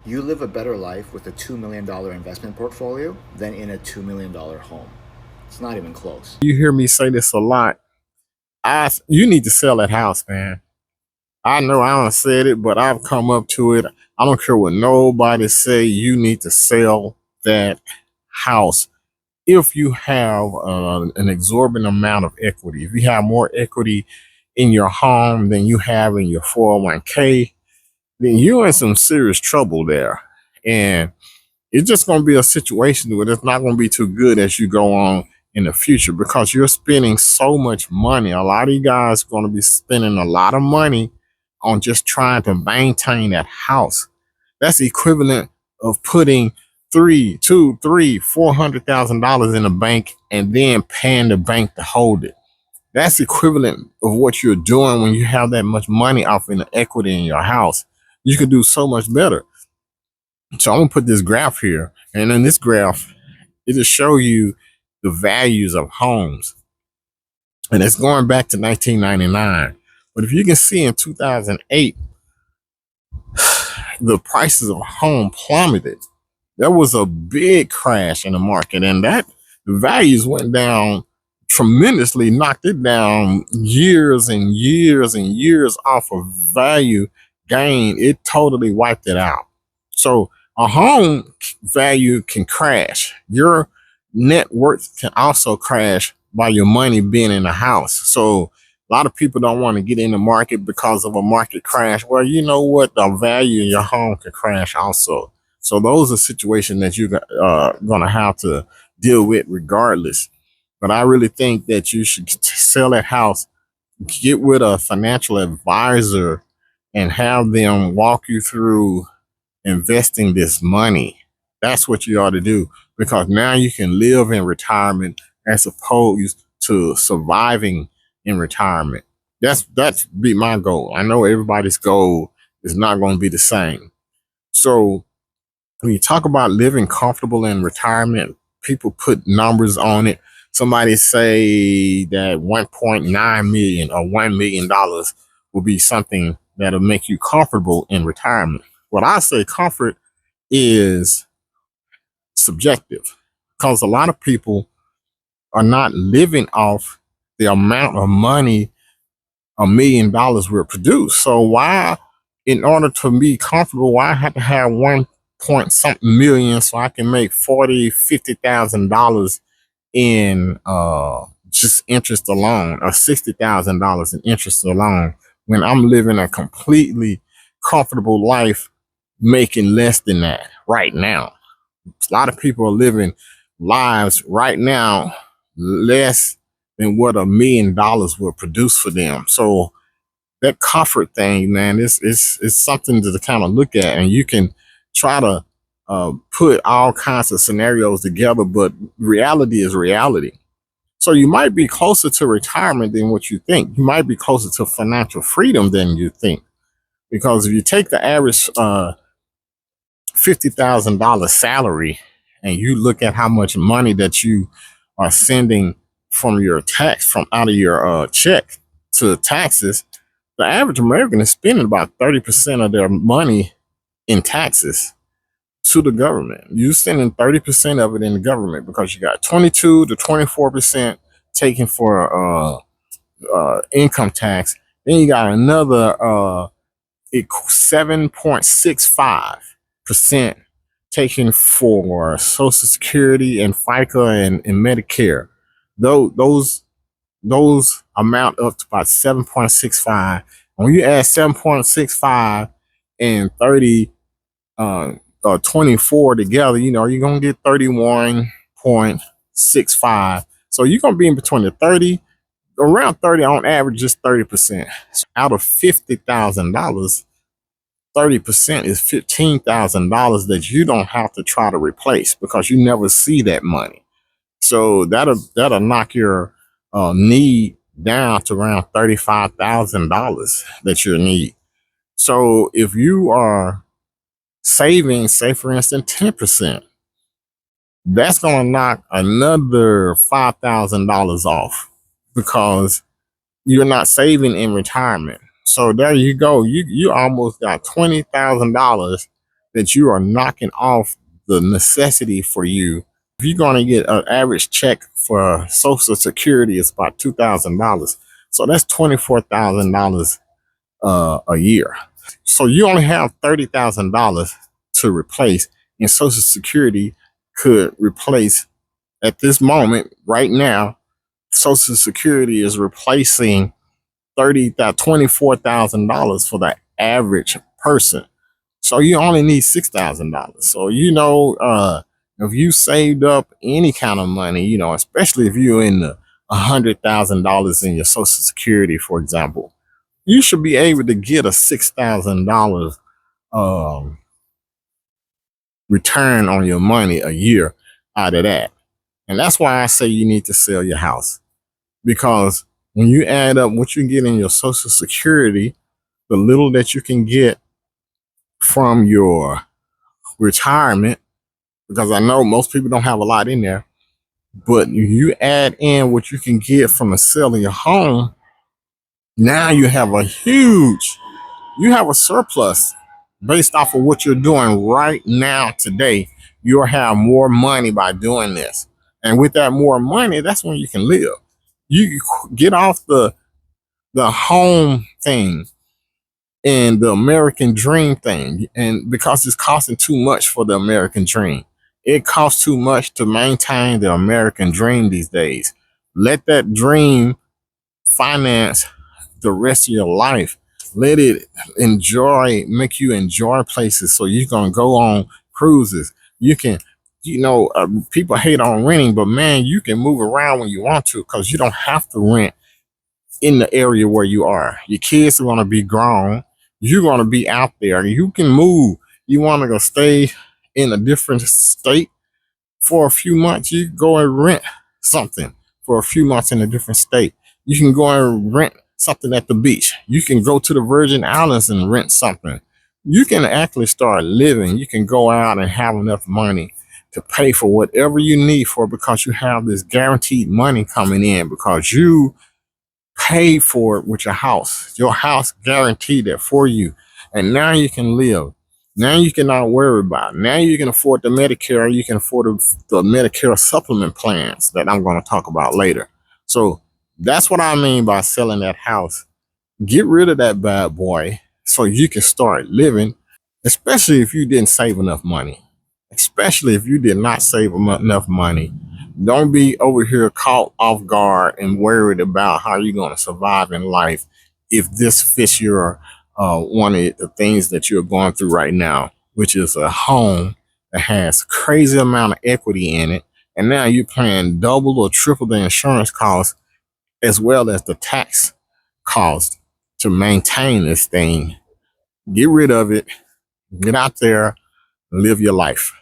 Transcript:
You live a better life with a $2 million investment portfolio than in a $2 million home. It's not even close. You hear me say this a lot. You need to sell that house, man. I know I don't said it, but I've come up to it. I don't care what nobody say. You need to sell that house. If you have an exorbitant amount of equity, if you have more equity in your home than you have in your 401k, then you're in some serious trouble there. And it's just going to be a situation where it's not going to be too good as you go on in the future because you're spending so much money. A lot of you guys are going to be spending a lot of money on just trying to maintain that house. That's equivalent of putting three, two, three, $400,000 in a bank and then paying the bank to hold it. That's equivalent of what you're doing when you have that much money off in the equity in your house. You could do so much better. So I'm gonna put this graph here, and in this graph, it'll show you the values of homes, and it's going back to 1999. But if you can see in 2008, the prices of home plummeted. There was a big crash in the market, and that the values went down tremendously, knocked it down years and years and years off of value gain. It totally wiped it out. So a home value can crash. Your net worth can also crash by your money being in the house. So a lot of people don't want to get in the market because of a market crash. Well, you know what? The value in your home can crash also. So those are situations that you're going to have to deal with regardless. But I really think that you should sell that house, get with a financial advisor, and have them walk you through investing this money. That's what you ought to do because now you can live in retirement as opposed to surviving in retirement. That's be my goal. I know everybody's goal is not going to be the same. So when you talk about living comfortable in retirement, people put numbers on it. Somebody say that 1.9 million or $1 million will be something that'll make you comfortable in retirement. What I say comfort is subjective because a lot of people are not living off the amount of money $1 million will produce. So why, in order to be comfortable, why I have to have 1 point something million so I can make 40, $50,000 in just interest alone, or $60,000 in interest alone, when I'm living a completely comfortable life making less than that right now. A lot of people are living lives right now less than what $1 million will produce for them. So that comfort thing, man, is something to kind of look at, and you can try to put all kinds of scenarios together, but reality is reality. So you might be closer to retirement than what you think. You might be closer to financial freedom than you think, because if you take the average $50,000 salary and you look at how much money that you are sending from your tax from out of your check to taxes, the average American is spending about 30% of their money in taxes to the government. You sending 30% of it in the government because you got 22 to 24% taken for income tax. Then you got another 7.65% taken for Social Security and FICA and Medicare. Those amount up to about 7.65. When you add 7.65 and 30 24 together, you know, you're gonna get 31.65. So you're gonna be in between the 30, around 30 on average, just 30%. So out of $50,000, 30% is $15,000 that you don't have to try to replace because you never see that money. So that'll knock your need down to around $35,000 that you'll need. So if you are saving, say for instance, 10%, that's gonna knock another $5,000 off because you're not saving in retirement. So there you go. You almost got $20,000 that you are knocking off the necessity for you. If you're going to get an average check for Social Security, it's about $2,000. So that's $24,000 a year. So you only have $30,000 to replace, and Social Security could replace at this moment right now. Social Security is replacing $24,000 for the average person. So you only need $6,000. So if you saved up any kind of money, especially if you're in the $100,000 in your Social Security, for example, you should be able to get a $6,000 um, return on your money a year out of that. And that's why I say you need to sell your house, because when you add up what you get in your Social Security, the little that you can get from your retirement, because I know most people don't have a lot in there, but you add in what you can get from the sale of your home, now you have a surplus based off of what you're doing right now today. You'll have more money by doing this. And with that more money, that's when you can live. You get off the home thing and the American dream thing. And because it's costing too much for the American dream, it costs too much to maintain the American dream these days. Let that dream finance the rest of your life. Let it make you enjoy places. So you're going to go on cruises. You can, people hate on renting, but man, you can move around when you want to, because you don't have to rent in the area where you are. Your kids are going to be grown. You're going to be out there. You can move. You want to go stay in a different state for a few months. You go and rent something for a few months in a different state. You can go and rent something at the beach. You can go to the Virgin Islands and rent something. You can actually start living. You can go out and have enough money to pay for whatever you need for, because you have this guaranteed money coming in, because you paid for it with your house. Your house guaranteed that for you. And now you can live. Now you can not worry about it. Now you can afford the Medicare. You can afford the Medicare supplement plans that I'm going to talk about later. So that's what I mean by selling that house. Get rid of that bad boy so you can start living, especially if you didn't save enough money. Especially if you did not save enough money. Don't be over here caught off guard and worried about how you're going to survive in life if this fits your one of the things that you're going through right now, which is a home that has crazy amount of equity in it. And now you're paying double or triple the insurance cost, as well as the tax cost to maintain this thing. Get rid of it. Get out there and live your life.